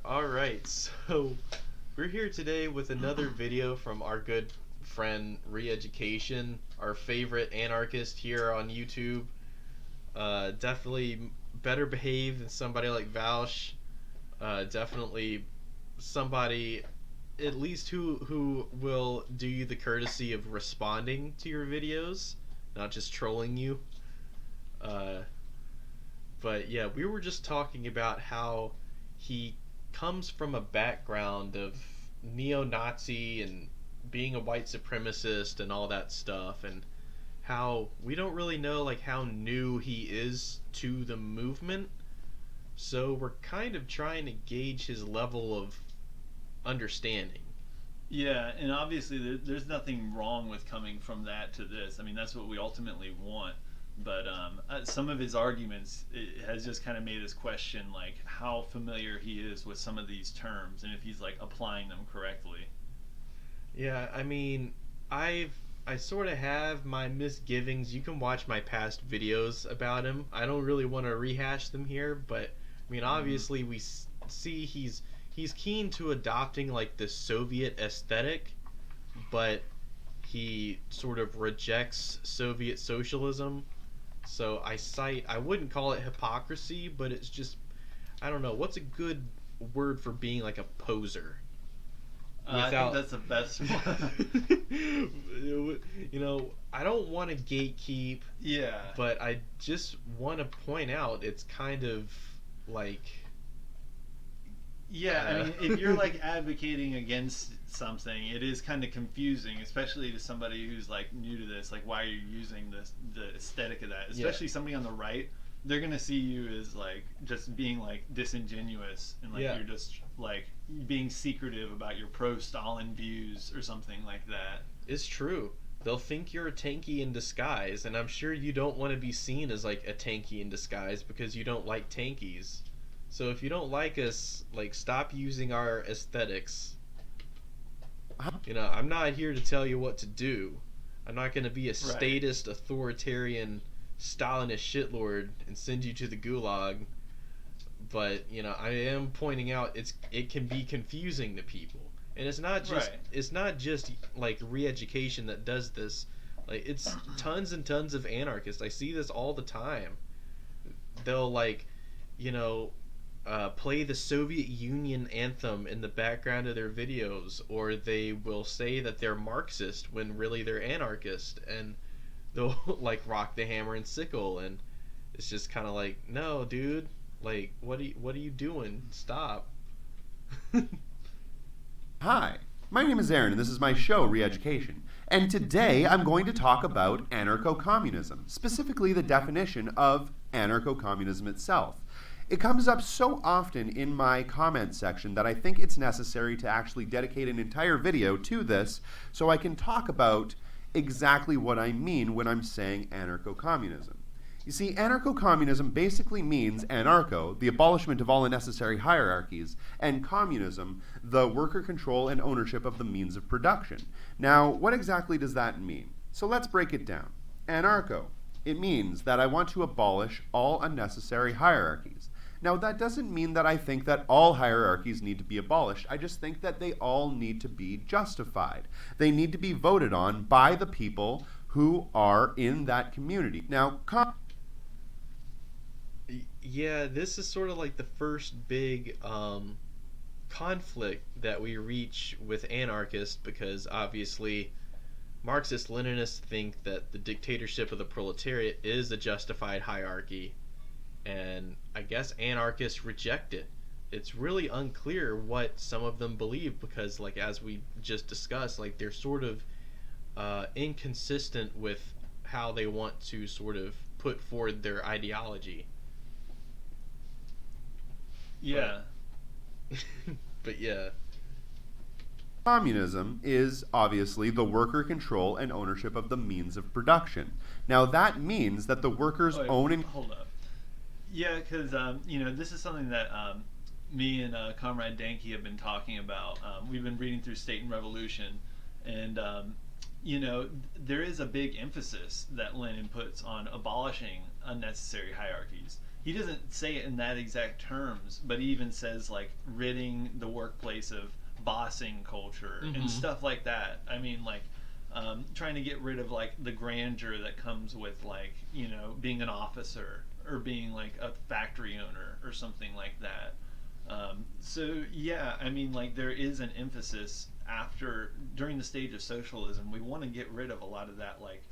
All right, so we're here today with another video from our good friend Re-Education, our favorite anarchist here on YouTube. Definitely better behaved than somebody like Valsh. Definitely somebody at least who will do you the courtesy of responding to your videos, not just trolling you. Uh, but yeah, we were just talking about how he comes from a background of neo-Nazi and being a white supremacist and all that stuff, and how we don't really know like how new he is to the movement. So we're kind of trying to gauge his level of understanding. Yeah, and obviously there's nothing wrong with coming from that to this. I mean, that's what we ultimately want. But some of his arguments has just kind of made us question like how familiar he is with some of these terms and if he's like applying them correctly. Yeah, I mean, I sort of have my misgivings. You can watch my past videos about him. I don't really want to rehash them here, but I mean, Mm-hmm. obviously see he's keen to adopting like the Soviet aesthetic, but he sort of rejects Soviet socialism. So I wouldn't call it hypocrisy, but it's just I don't know what's a good word for being like a poser I think without that's the best one. I don't want to gatekeep, Yeah. but I just want to point out it's kind of like Yeah, I uh, mean, if you're like advocating against something, it is kind of confusing, especially to somebody who's like new to this. Like, why are you using the aesthetic of that? yeah, Especially somebody on the right, they're gonna see you as like just being like disingenuous and like yeah, you're just like being secretive about your pro-Stalin views or something like that. it's true. They'll think you're a tanky in disguise, and I'm sure you don't want to be seen as like a tanky in disguise because you don't like tankies. So if you don't like us, like stop using our aesthetics. I'm not here to tell you what to do. I'm not going to be a Right. statist, authoritarian, Stalinist shitlord and send you to the gulag. But I am pointing out it can be confusing to people, and Right. it's not just like re-education that does this. Like it's tons and tons of anarchists. I see this all the time. They'll like, you know, play the Soviet Union anthem in the background of their videos, or they will say that they're Marxist when really they're anarchist, and they'll like rock the hammer and sickle, and it's just kind of like, no, dude, like what are you doing? Stop. Hi, my name is Aaron, and this is my show, Re-Education. And today I'm going to talk about anarcho-communism, specifically the definition of anarcho-communism itself. It comes up so often in my comment section that I think it's necessary to actually dedicate an entire video to this so I can talk about exactly what I mean when I'm saying anarcho-communism. You see, anarcho-communism basically means anarcho, the abolishment of all unnecessary hierarchies, and communism, the worker control and ownership of the means of production. Now, what exactly does that mean? So let's break it down. Anarcho, it means that I want to abolish all unnecessary hierarchies. Now, that doesn't mean that I think that all hierarchies need to be abolished. I just think that they all need to be justified. They need to be voted on by the people who are in that community. Now, Yeah, this is sort of like the first big conflict that we reach with anarchists, because obviously Marxist Leninists think that the dictatorship of the proletariat is a justified hierarchy, and I guess anarchists reject it. It's really unclear what some of them believe because, like, as we just discussed, like, they're sort of inconsistent with how they want to sort of put forward their ideology. But, Yeah. but yeah, communism is obviously the worker control and ownership of the means of production. Now, that means that the workers Oh, wait, own and hold up. Yeah, because this is something that me and Comrade Dankey have been talking about. We've been reading through State and Revolution, and there is a big emphasis that Lenin puts on abolishing unnecessary hierarchies. he doesn't say it in that exact terms, but he even says like ridding the workplace of bossing culture and stuff like that. I mean, like trying to get rid of like the grandeur that comes with like, you know, being an officer or being like a factory owner or something like that. So yeah, I mean, like there is an emphasis during the stage of socialism. We want to get rid of a lot of that, like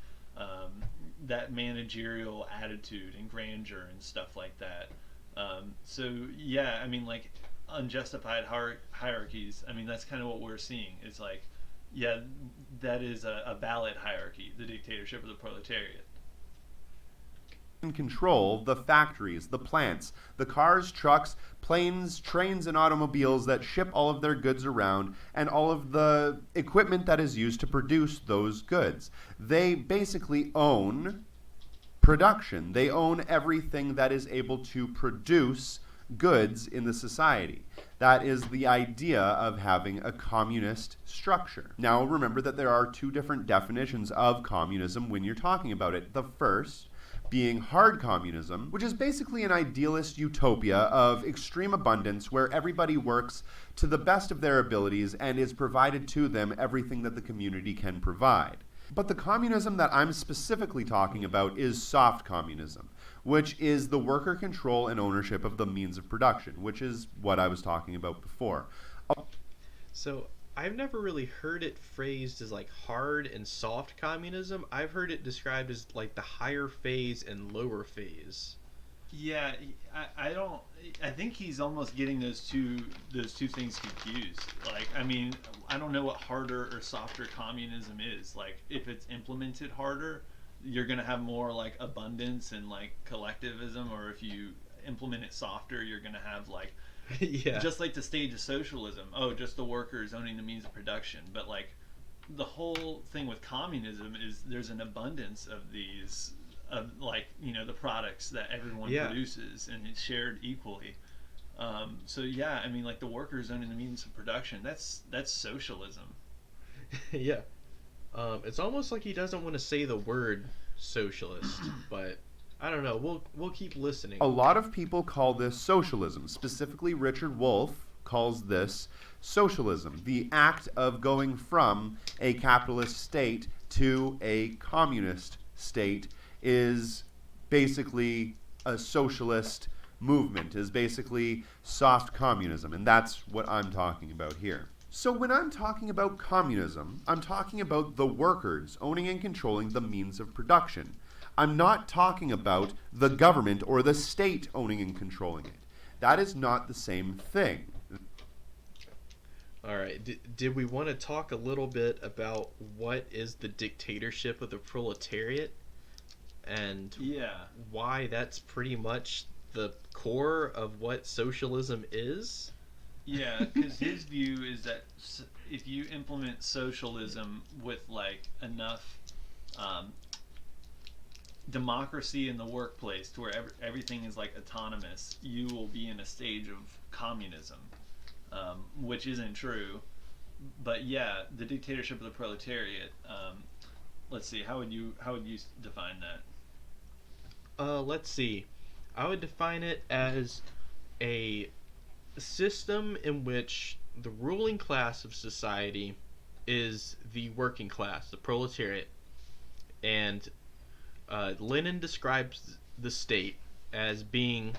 that managerial attitude and grandeur and stuff like that. So yeah, I mean, like unjustified hierarchies. I mean, that's kind of what we're seeing. It's like, yeah, that is a valid hierarchy, the dictatorship of the proletariat. Control the factories, the plants, the cars, trucks, planes, trains, and automobiles that ship all of their goods around, and all of the equipment that is used to produce those goods. They basically own production. They own everything that is able to produce goods in the society. That is the idea of having a communist structure. Now remember that there are two different definitions of communism when you're talking about it. The first being hard communism, which is basically an idealist utopia of extreme abundance where everybody works to the best of their abilities and is provided to them everything that the community can provide. But the communism that I'm specifically talking about is soft communism, which is the worker control and ownership of the means of production, which is what I was talking about before. So I've never really heard it phrased as like hard and soft communism. I've heard it described as like the higher phase and lower phase. Yeah, I think he's almost getting those two things confused. Like, I mean, I don't know what harder or softer communism is. Like, if it's implemented harder, you're gonna have more like abundance and like collectivism, or if you implement it softer, you're gonna have like Yeah. just like the stage of socialism. Oh, just the workers owning the means of production. But like the whole thing with communism is there's an abundance of these, of like, you know, the products that everyone produces and it's shared equally. So yeah, I mean, like the workers owning the means of production. That's socialism. Yeah. It's almost like he doesn't want to say the word socialist, but I don't know. We'll keep listening. A lot of people call this socialism. Specifically, Richard Wolff calls this socialism, the act of going from a capitalist state to a communist state is basically a socialist movement, is basically soft communism, and that's what I'm talking about here. So when I'm talking about communism, I'm talking about the workers owning and controlling the means of production. I'm not talking about the government or the state owning and controlling it. That is not the same thing. All right. Did we want to talk a little bit about what is the dictatorship of the proletariat and why that's pretty much the core of what socialism is? Yeah, because his view is that if you implement socialism with like enough democracy in the workplace to where everything is like autonomous, you will be in a stage of communism, which isn't true. But yeah, the dictatorship of the proletariat. Let's see, how would you define that? Let's see. I would define it as a system in which the ruling class of society is the working class, the proletariat, and Lenin describes the state as being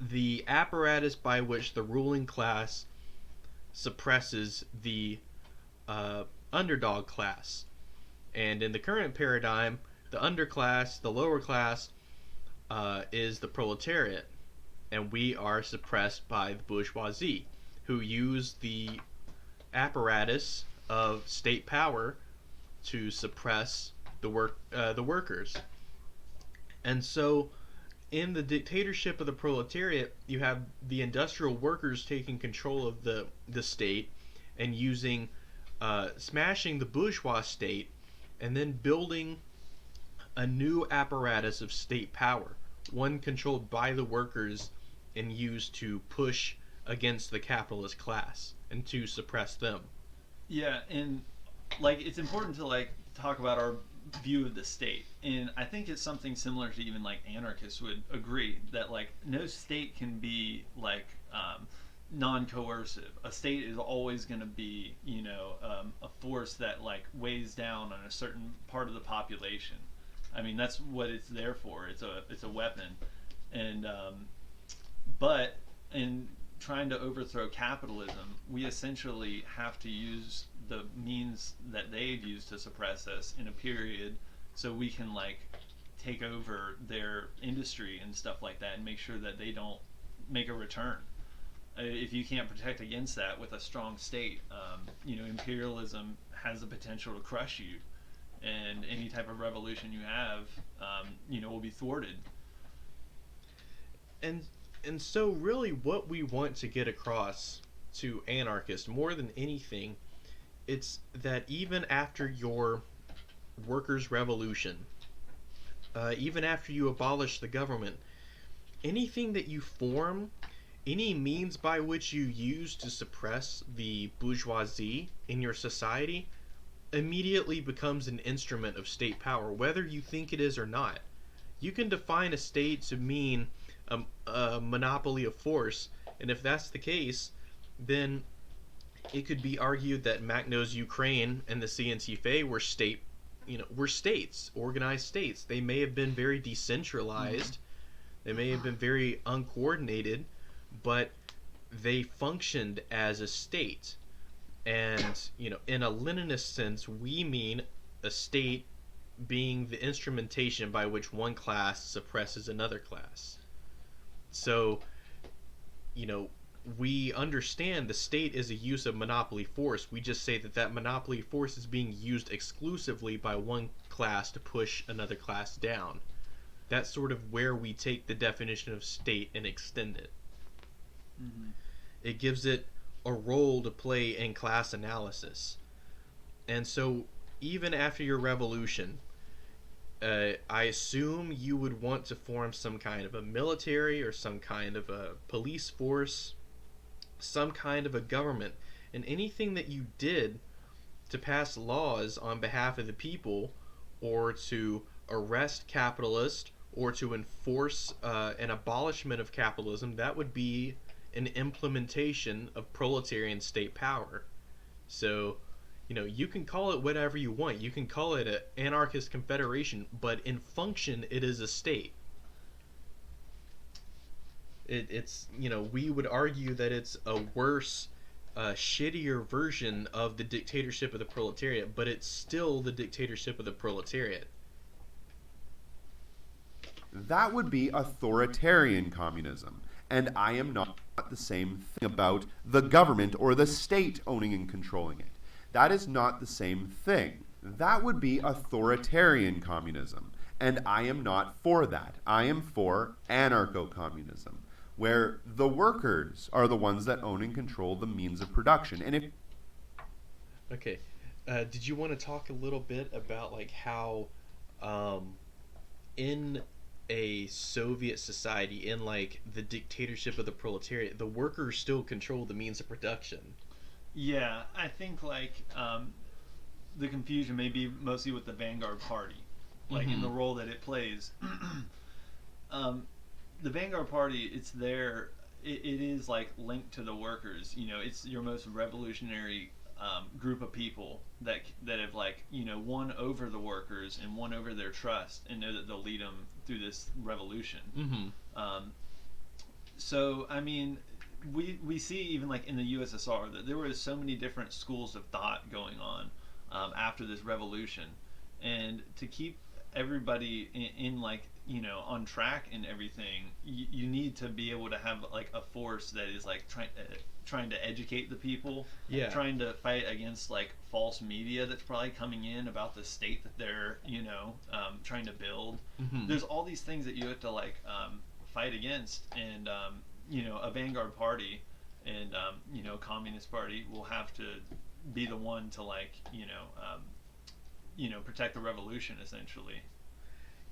the apparatus by which the ruling class suppresses the underdog class. And in the current paradigm, the underclass, the lower class, is the proletariat, and we are suppressed by the bourgeoisie, who use the apparatus of state power to suppress the workers. And so in the dictatorship of the proletariat, you have the industrial workers taking control of the state and using smashing the bourgeois state and then building a new apparatus of state power, one controlled by the workers and used to push against the capitalist class and to suppress them. Yeah, and like it's important to like talk about our view of the state. And I think it's something similar to even like anarchists would agree that like no state can be like non-coercive. A state is always going to be, a force that like weighs down on a certain part of the population. I mean, that's what it's there for. It's a weapon. And but in trying to overthrow capitalism, we essentially have to use the means that they've used to suppress us in a period, so we can like take over their industry and stuff like that and make sure that they don't make a return. If you can't protect against that with a strong state, imperialism has the potential to crush you, and any type of revolution you have, will be thwarted. And so really what we want to get across to anarchists more than anything, it's that even after your workers' revolution, even after you abolish the government, anything that you form, any means by which you use to suppress the bourgeoisie in your society, immediately becomes an instrument of state power, whether you think it is or not. You can define a state to mean a monopoly of force, and if that's the case, then it could be argued that Makhno's Ukraine and the CNTFA were states, organized states. They may have been very decentralized, they may have been very uncoordinated, but they functioned as a state. And in a Leninist sense, we mean a state being the instrumentation by which one class suppresses another class. So, we understand the state is a use of monopoly force. We just say that that monopoly force is being used exclusively by one class to push another class down. That's sort of where we take the definition of state and extend it. Mm-hmm. It gives it a role to play in class analysis. And so, even after your revolution, I assume you would want to form some kind of a military or some kind of a police force, some kind of a government, and anything that you did to pass laws on behalf of the people, or to arrest capitalists, or to enforce an abolishment of capitalism, that would be an implementation of proletarian state power. So, you can call it whatever you want. You can call it an anarchist confederation, but in function, it is a state. It's we would argue that it's a worse, shittier version of the dictatorship of the proletariat, but it's still the dictatorship of the proletariat. That would be authoritarian communism. And I am not the same thing about the government or the state owning and controlling it. That is not the same thing. That would be authoritarian communism. And I am not for that. I am for anarcho-communism, where the workers are the ones that own and control the means of production. And if Okay, did you want to talk a little bit about like how in a Soviet society, in like the dictatorship of the proletariat, the workers still control the means of production? Yeah, I think like the confusion may be mostly with the Vanguard Party, like in the role that it plays. The Vanguard Party, it's there. It is like linked to the workers. It's your most revolutionary group of people that have like won over the workers and won over their trust and know that they'll lead them through this revolution. So I mean, we see even like in the USSR that there were so many different schools of thought going on after this revolution, and to keep everybody in like on track and everything, you need to be able to have like a force that is like trying to educate the people, trying to fight against like false media that's probably coming in about the state that they're trying to build. There's all these things that you have to like fight against, and a Vanguard Party and a Communist Party will have to be the one to like protect the revolution essentially.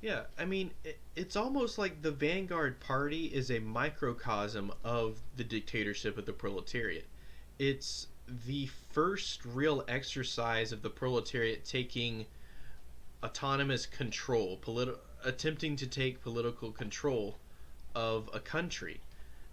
Yeah, I mean, it's almost like the Vanguard Party is a microcosm of the dictatorship of the proletariat. It's the first real exercise of the proletariat taking autonomous control, attempting to take political control of a country.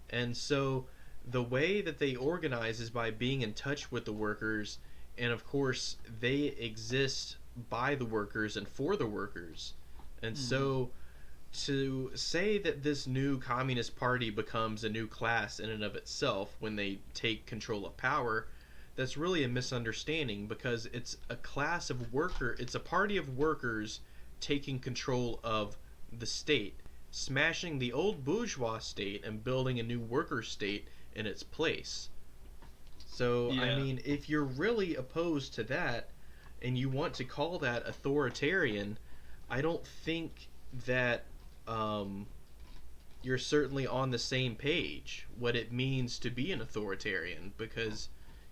And so the way that they organize is by being in touch with the workers, and of course they exist by the workers and for the workers. And so to say that this new communist party becomes a new class in and of itself when they take control of power, that's really a misunderstanding, because it's a class of it's a party of workers taking control of the state, smashing the old bourgeois state and building a new worker state in its place. So, I mean, if you're really opposed to that and you want to call that authoritarian, I don't think that you're certainly on the same page what it means to be an authoritarian, because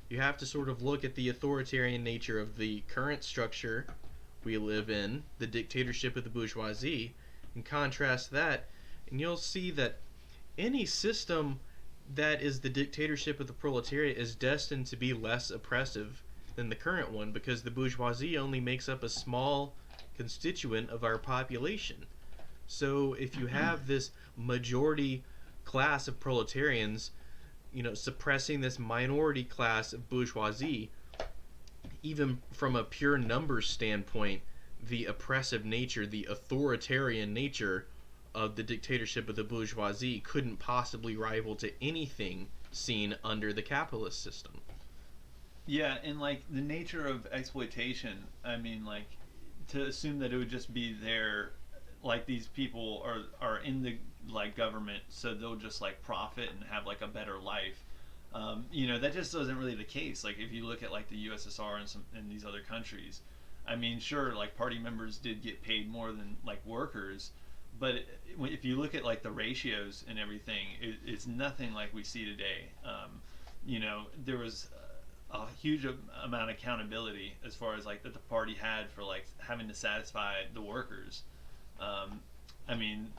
you have to sort of look at the authoritarian nature of the current structure we live in, the dictatorship of the bourgeoisie, and contrast that, and you'll see that any system that is the dictatorship of the proletariat is destined to be less oppressive than the current one, because the bourgeoisie only makes up a small constituent of our population. So if you have this majority class of proletarians, suppressing this minority class of bourgeoisie, even from a pure numbers standpoint, the oppressive nature, the authoritarian nature of the dictatorship of the bourgeoisie couldn't possibly rival to anything seen under the capitalist system. Yeah, and like the nature of exploitation, I mean, like to assume that it would just be there, like these people are in the like government, so they'll just like profit and have like a better life. That just isn't really the case. Like if you look at like the USSR and these other countries, I mean, sure, like party members did get paid more than like workers, but if you look at like the ratios and everything, it's nothing like we see today. There was a huge amount of accountability as far as like that the party had for like having to satisfy the workers. I mean,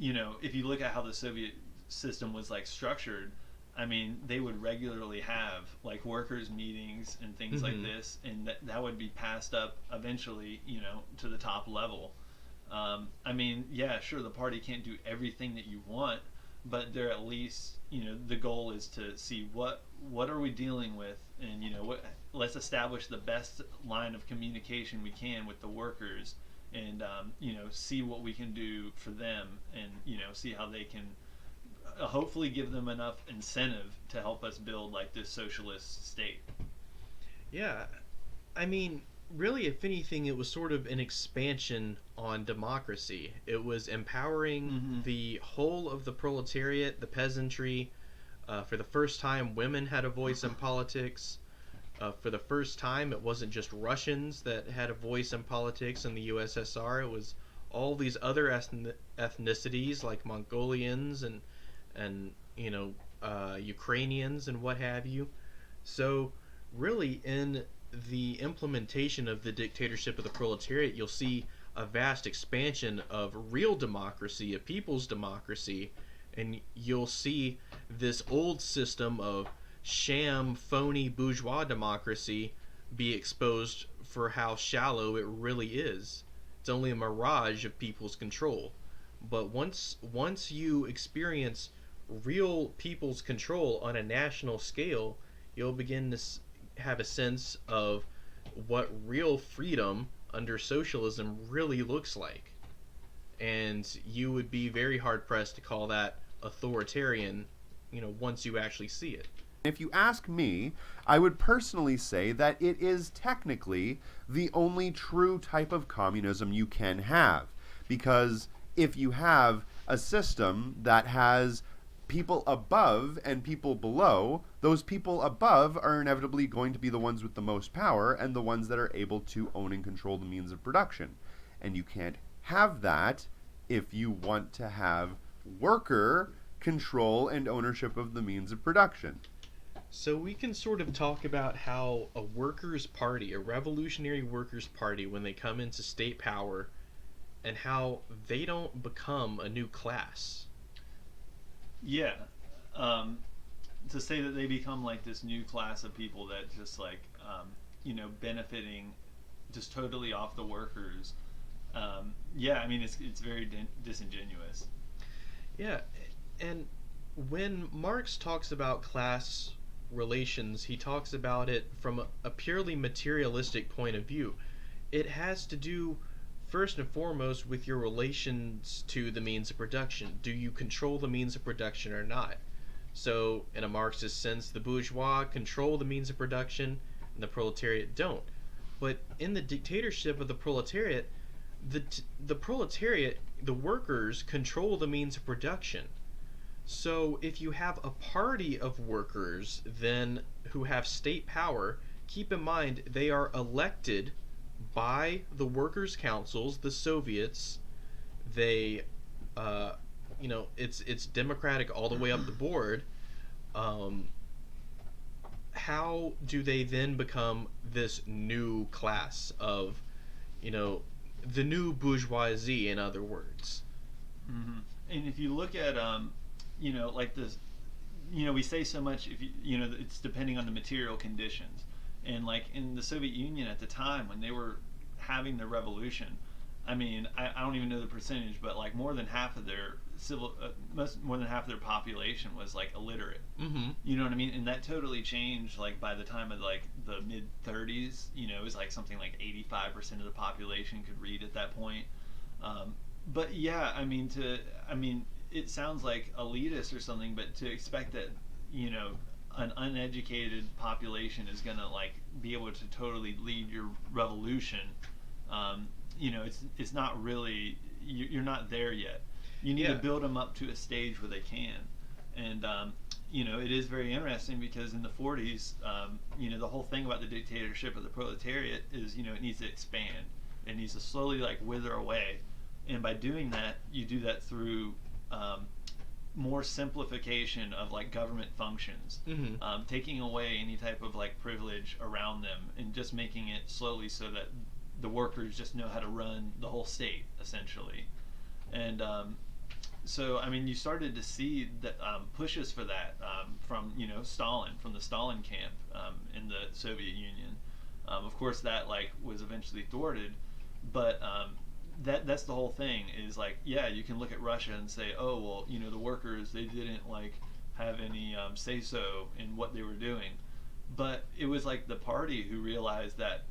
if you look at how the Soviet system was like structured, I mean, they would regularly have like workers meetings and things like this, and that would be passed up eventually, to the top level. I mean, yeah, sure, the party can't do everything that you want, but they're at least, the goal is to see what are we dealing with, and let's establish the best line of communication we can with the workers, and see what we can do for them, and see how they can hopefully give them enough incentive to help us build like this socialist state. Yeah, I mean, really, if anything, it was sort of an expansion on democracy. It was empowering the whole of the proletariat, the peasantry. For the first time, women had a voice in politics. For the first time, it wasn't just Russians that had a voice in politics in the USSR. It was all these other ethnicities like Mongolians and Ukrainians and what have you. So really, in the implementation of the dictatorship of the proletariat, you'll see a vast expansion of real democracy, a people's democracy, and you'll see this old system of sham, phony bourgeois democracy be exposed for how shallow it really is. It's only a mirage of people's control. But once you experience real people's control on a national scale, you'll begin to have a sense of what real freedom under socialism really looks like. And you would be very hard pressed to call that authoritarian, once you actually see it. If you ask me, I would personally say that it is technically the only true type of communism you can have. Because if you have a system that has people above and people below, those people above are inevitably going to be the ones with the most power and the ones that are able to own and control the means of production. And you can't have that if you want to have worker control and ownership of the means of production. So we can sort of talk about how a workers' party, a revolutionary workers' party, when they come into state power, and how they don't become a new class. Yeah. To say that they become like this new class of people that just like, benefiting just totally off the workers, yeah, I mean, it's very disingenuous. Yeah, and when Marx talks about class relations, he talks about it from a purely materialistic point of view. It has to do first and foremost with your relations to the means of production. Do you control the means of production or not? So, in a Marxist sense, the bourgeois control the means of production and the proletariat don't. But in the dictatorship of the proletariat, the proletariat, the workers, control the means of production. So if you have a party of workers then who have state power, keep in mind they are elected by the workers' councils, the Soviets. They, it's democratic all the way up the board. Um, how do they then become this new class of, you know, the new bourgeoisie, in other words? Hmm. And if you look at, like this, we say so much, if it's depending on the material conditions. And like in the Soviet Union at the time when they were having the revolution, I mean, I don't even know the percentage, but like more than half of their more than half of their population was like illiterate. Mm-hmm. You know what I mean? And that totally changed like by the time of like the mid 30s. It was like something like 85% of the population could read at that point. But yeah, I mean, it sounds like elitist or something, but to expect that, an uneducated population is gonna like be able to totally lead your revolution, it's not really, you're not there yet. You need to build them up to a stage where they can. And it is very interesting because in the 40s, the whole thing about the dictatorship of the proletariat is, it needs to expand. It needs to slowly like wither away. And by doing that, you do that through more simplification of like government functions, Mm-hmm. taking away any type of like privilege around them and just making it slowly so that the workers just know how to run the whole state essentially. And so I mean, you started to see that pushes for that from Stalin, from the Stalin camp in the Soviet Union. Of course, that like was eventually thwarted, but that's the whole thing. Is like, yeah, you can look at Russia and say, oh well, the workers, they didn't like have any say so in what they were doing, but it was like the party who realized that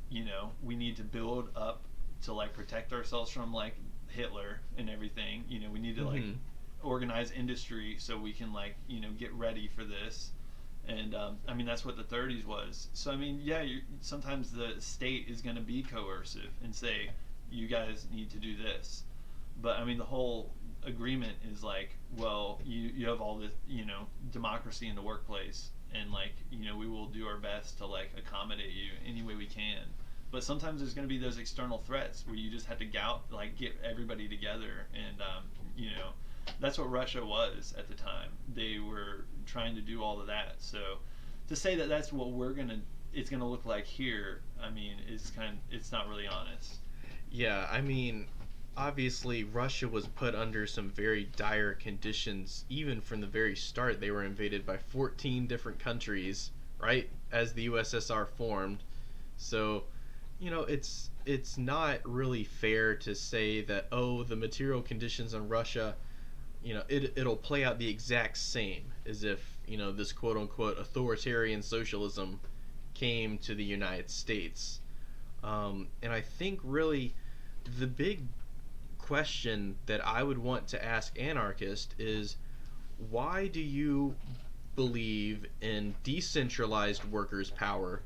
we need to build up to like protect ourselves from like Hitler and everything. We need to like organize industry so we can like get ready for this. And I mean, that's what the 30s was. So I mean, yeah, sometimes the state is going to be coercive and say, you guys need to do this. But I mean, the whole agreement is like, well, you have all this democracy in the workplace, and like we will do our best to like accommodate you any way we can. But sometimes there's going to be those external threats where you just have to get everybody together. And that's what Russia was at the time. They were trying to do all of that. So to say that that's what it's gonna look like here, I mean, it's not really honest. Yeah, I mean, obviously Russia was put under some very dire conditions even from the very start. They were invaded by 14 different countries, right, as the USSR formed. So, it's not really fair to say that, oh, the material conditions in Russia, it'll play out the exact same as if, this quote unquote authoritarian socialism came to the United States. And I think really the big question that I would want to ask Anarchist is, why do you believe in decentralized workers' power,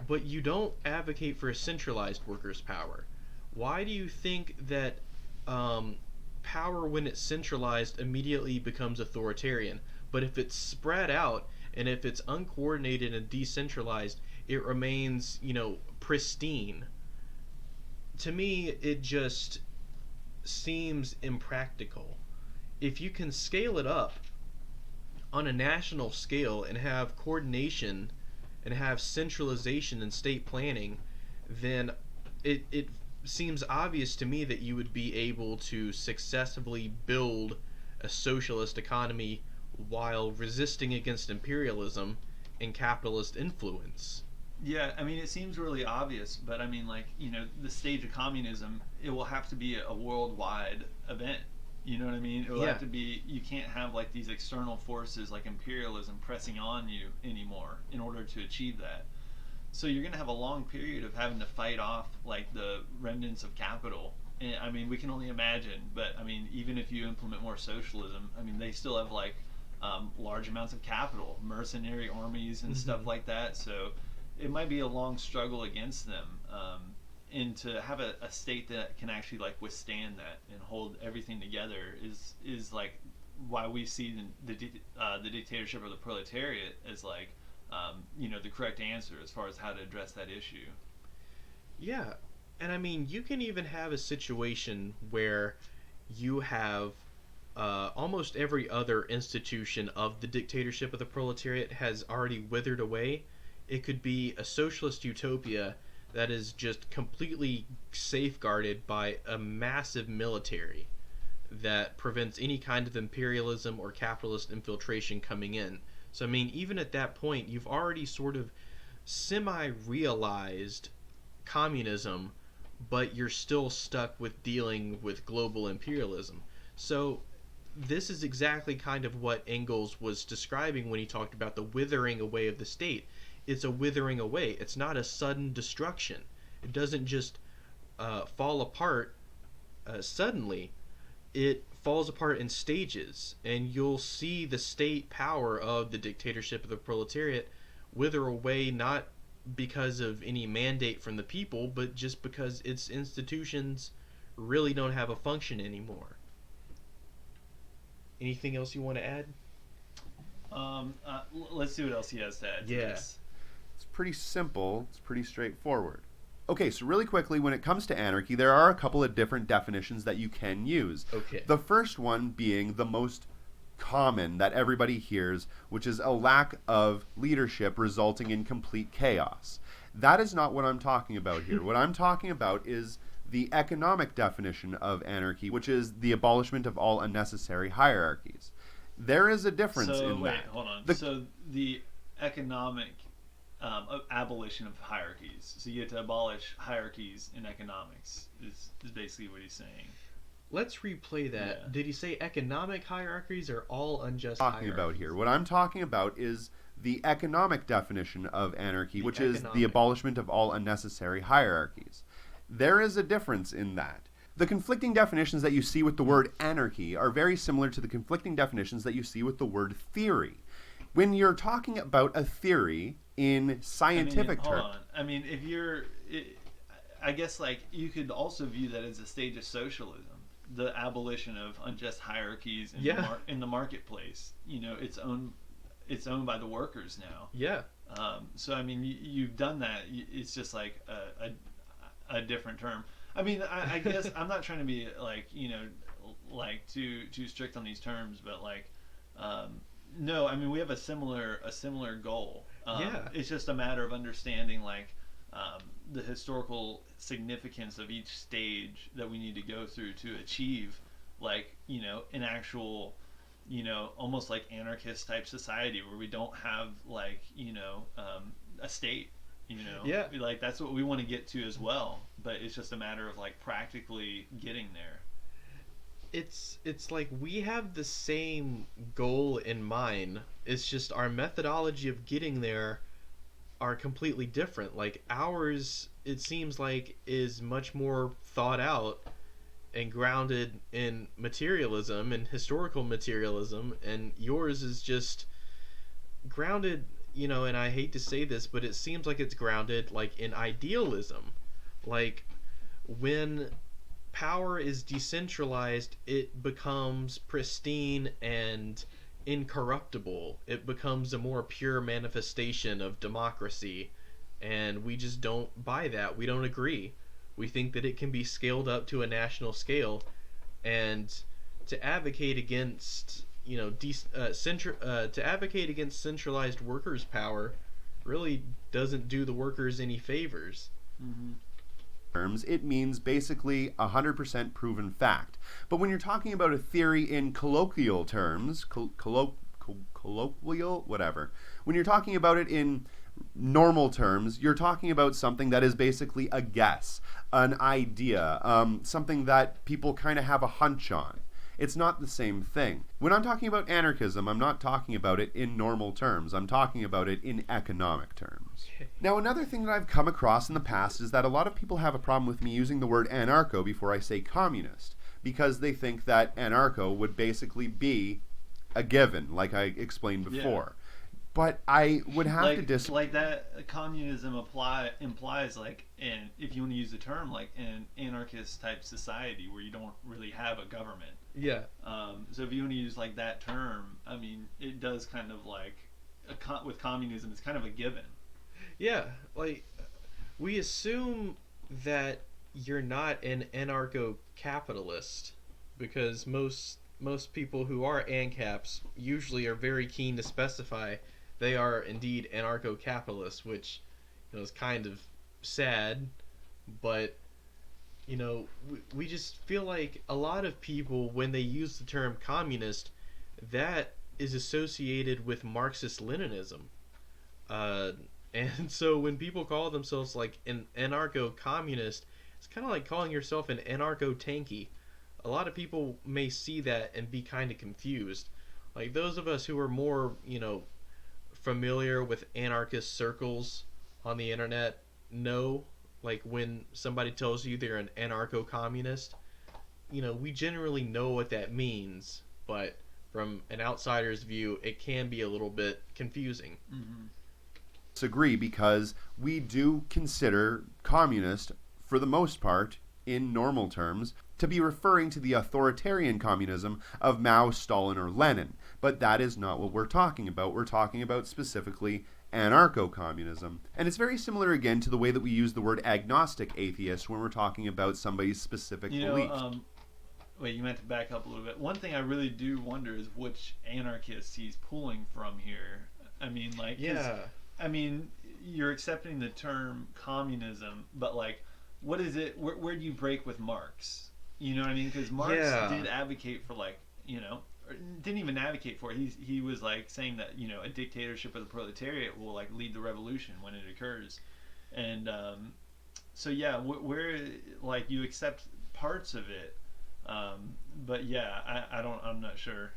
but you don't advocate for a centralized workers' power? Why do you think that power, when it's centralized, immediately becomes authoritarian, but if it's spread out and if it's uncoordinated and decentralized, it remains, pristine? To me, it just seems impractical. If you can scale it up on a national scale and have coordination and have centralization and state planning, then it seems obvious to me that you would be able to successfully build a socialist economy while resisting against imperialism and capitalist influence. Yeah, I mean, it seems really obvious, but I mean, like, the stage of communism, it will have to be a worldwide event. You know what I mean? It will Yeah. have to be, you can't have like these external forces like imperialism pressing on you anymore in order to achieve that. So you're going to have a long period of having to fight off like the remnants of capital. And, I mean, we can only imagine, but I mean, even if you implement more socialism, I mean, they still have like large amounts of capital, mercenary armies and stuff like that. So it might be a long struggle against them. And to have a state that can actually like withstand that and hold everything together is like why we see the dictatorship or the proletariat as like the correct answer as far as how to address that issue. Yeah. And I mean, you can even have a situation where you have almost every other institution of the dictatorship of the proletariat has already withered away. It could be a socialist utopia that is just completely safeguarded by a massive military that prevents any kind of imperialism or capitalist infiltration coming in. So, I mean, even at that point, you've already sort of semi realized communism, but you're still stuck with dealing with global imperialism. So, this is exactly kind of what Engels was describing when he talked about the withering away of the state. It's a withering away. It's not a sudden destruction. It doesn't just fall apart suddenly. It falls apart in stages, and you'll see the state power of the dictatorship of the proletariat wither away, not because of any mandate from the people, but just because its institutions really don't have a function anymore. Anything else you want to add? Let's see what else he has to add to Yeah. this. It's pretty simple. It's pretty straightforward. Okay, so really quickly, when it comes to anarchy, there are a couple of different definitions that you can use. Okay. The first one being the most common that everybody hears, which is a lack of leadership resulting in complete chaos. That is not what I'm talking about here. What I'm talking about is the economic definition of anarchy, which is the abolishment of all unnecessary hierarchies. There is a difference in wait, that. hold on. The- So the economic abolition of hierarchies. So you get to abolish hierarchies in economics is basically what he's saying. Let's replay that. Yeah. Did he say economic hierarchies or all unjust Talking about hierarchies? here. What I'm talking about is the economic definition of anarchy, The which is the economic. abolishment of all unnecessary hierarchies. There is a difference in that. The conflicting definitions that you see with the word anarchy are very similar to the conflicting definitions that you see with the word theory. When you're talking about a theory in scientific hold terms, on. I mean, I guess like you could also view that as a stage of socialism, the abolition of unjust hierarchies in, Yeah. in the marketplace. It's owned by the workers now. Yeah. So I mean, you've done that. It's just like a different term. I mean, I guess I'm not trying to be like like too strict on these terms, but like no, I mean we have a similar goal. Yeah. It's just a matter of understanding like the historical significance of each stage that we need to go through to achieve like an actual almost like anarchist type society where we don't have like a state. Yeah. Like that's what we want to get to as well, but it's just a matter of like practically getting there. It's like we have the same goal in mind. It's just our methodology of getting there are completely different. Like ours, it seems like, is much more thought out and grounded in materialism and historical materialism, and yours is just grounded, and I hate to say this, but it seems like it's grounded like in idealism. Like when power is decentralized, it becomes pristine and incorruptible. It becomes a more pure manifestation of democracy, and we just don't buy that. We don't agree. We think that it can be scaled up to a national scale, and to advocate against to advocate against centralized workers' power really doesn't do the workers any favors. Mm-hmm. terms, it means basically 100% proven fact. But when you're talking about a theory in colloquial terms, colloquial, whatever, when you're talking about it in normal terms, you're talking about something that is basically a guess, an idea, something that people kind of have a hunch on. It's not the same thing. When I'm talking about anarchism, I'm not talking about it in normal terms. I'm talking about it in economic terms. Now, another thing that I've come across in the past is that a lot of people have a problem with me using the word anarcho before I say communist, because they think that anarcho would basically be a given, like I explained before. Yeah. But I would have to like that communism implies like, and if you want to use the term, like an anarchist type society where you don't really have a government. Yeah. So if you want to use like that term, I mean, it does kind of like with communism, it's kind of a given. Yeah, like we assume that you're not an anarcho-capitalist because most people who are ANCAPs usually are very keen to specify they are indeed anarcho-capitalists, which is kind of sad, but we just feel like a lot of people, when they use the term communist, that is associated with Marxist-Leninism. And so when people call themselves like an anarcho-communist, it's kind of like calling yourself an anarcho-tanky. A lot of people may see that and be kind of confused. Like those of us who are more, familiar with anarchist circles on the internet know, like when somebody tells you they're an anarcho-communist, we generally know what that means, but from an outsider's view, it can be a little bit confusing. Mm-hmm. Disagree, because we do consider communist, for the most part, in normal terms, to be referring to the authoritarian communism of Mao, Stalin, or Lenin. But that is not what we're talking about. We're talking about specifically anarcho-communism. And it's very similar again to the way that we use the word agnostic atheist when we're talking about somebody's specific belief. Wait, you meant to back up a little bit. One thing I really do wonder is which anarchists he's pulling from here. I mean, like, yeah. I mean, you're accepting the term communism, but like, what is it? Where do you break with Marx? You know what I mean? Because Marx did advocate for or didn't even advocate for it. He was like saying that a dictatorship of the proletariat will like lead the revolution when it occurs, and so yeah, where like you accept parts of it, but yeah, I'm not sure.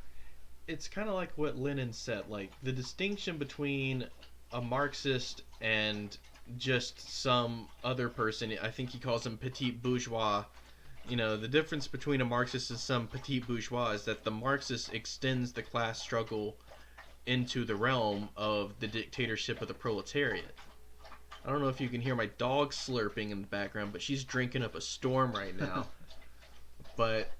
It's kind of like what Lenin said, like the distinction between a Marxist and just some other person. I think he calls them petit bourgeois. The difference between a Marxist and some petit bourgeois is that the Marxist extends the class struggle into the realm of the dictatorship of the proletariat. I don't know if you can hear my dog slurping in the background, but she's drinking up a storm right now. But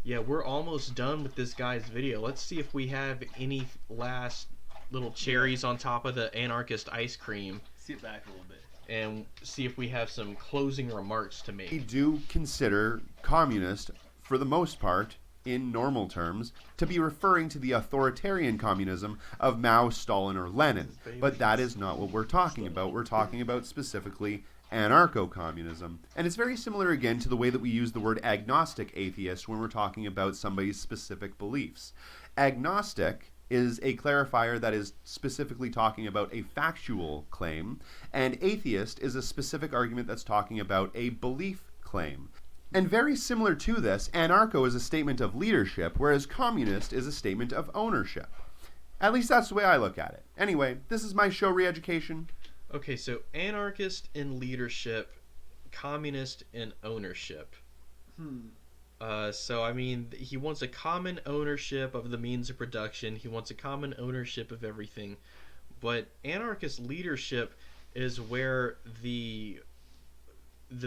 yeah, we're almost done with this guy's video. Let's see if we have any last little cherries on top of the anarchist ice cream. Sit back a little bit. And see if we have some closing remarks to make. We do consider communist, for the most part, in normal terms, to be referring to the authoritarian communism of Mao, Stalin, or Lenin. But that is not what we're talking about. We're talking about specifically anarcho-communism. And it's very similar again to the way that we use the word agnostic atheist when we're talking about somebody's specific beliefs. Agnostic is a clarifier that is specifically talking about a factual claim, and atheist is a specific argument that's talking about a belief claim. And very similar to this, anarcho is a statement of leadership, whereas communist is a statement of ownership. At least that's the way I look at it. Anyway, this is my show, Re-Education. Okay, so anarchist in leadership, communist in ownership. So, I mean, he wants a common ownership of the means of production. He wants a common ownership of everything. But anarchist leadership is where the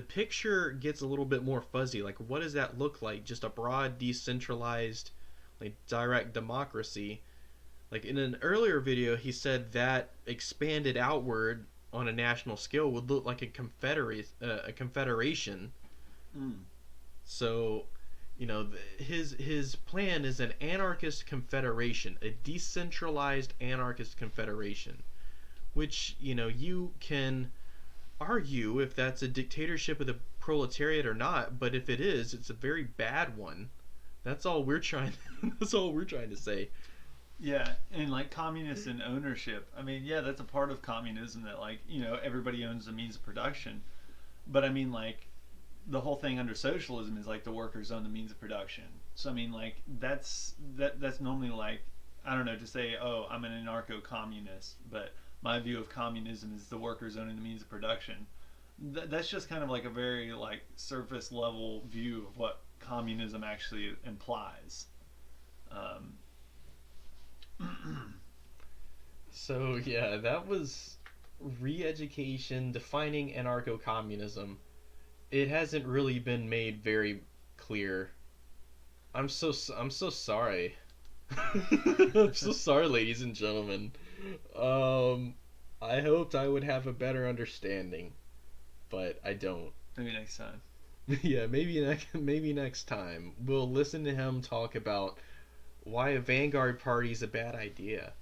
picture gets a little bit more fuzzy. Like, what does that look like? Just a broad, decentralized, like, direct democracy. Like, in an earlier video, he said that expanded outward on a national scale would look like a confederation. So, his plan is an anarchist confederation, a decentralized anarchist confederation, which, you can argue if that's a dictatorship of the proletariat or not, but if it is, it's a very bad one. That's all we're trying to say. Yeah, and like communist and ownership. I mean, yeah, that's a part of communism that like, everybody owns the means of production. But I mean like the whole thing under socialism is like the workers own the means of production. So I mean like that's normally like, I don't know, to say, oh, I'm an anarcho-communist, but my view of communism is the workers owning the means of production. That's just kind of like a very like surface level view of what communism actually implies. Um, So yeah, that was re-education defining anarcho-communism. It hasn't really been made very clear. I'm so sorry. I'm so sorry, ladies and gentlemen. Um, I hoped I would have a better understanding, but I don't. Maybe next time. Yeah, maybe next time we'll listen to him talk about why a vanguard party is a bad idea.